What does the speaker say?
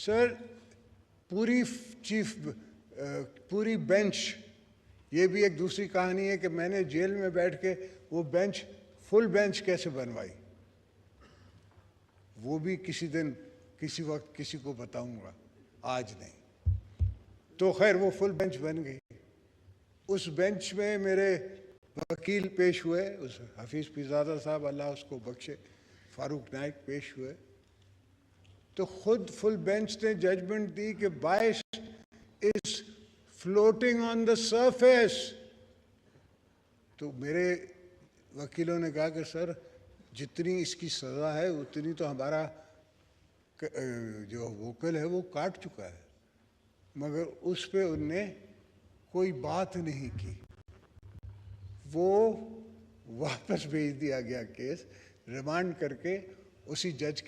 Sir पूरी bench, ये भी एक दूसरी कहानी है कि मैंने जेल में बैठ के वो बेंच, फुल बेंच कैसे बनवाई, वो भी किसी दिन किसी वक्त किसी को बताऊंगा, आज नहीं। तो खैर वो फुल बेंच बन गई। उस बेंच में मेरे वकील पेश हुए, उस हफीज़ पीरज़ादा साहब, अल्लाह उसको बख्शे, फारूक नाइक पेश हुए। तो खुद फुल बेंच ने जजमेंट दी कि बाइस is floating on the surface. तो मेरे वकीलों ने कहा कि सर जितनी इसकी सज़ा है उतनी तो हमारा जो वकील है वो काट चुका है, मगर उस पे उनने कोई बात नहीं की। वो वापस भेज दिया गया केस, रिमांड करके उसी जज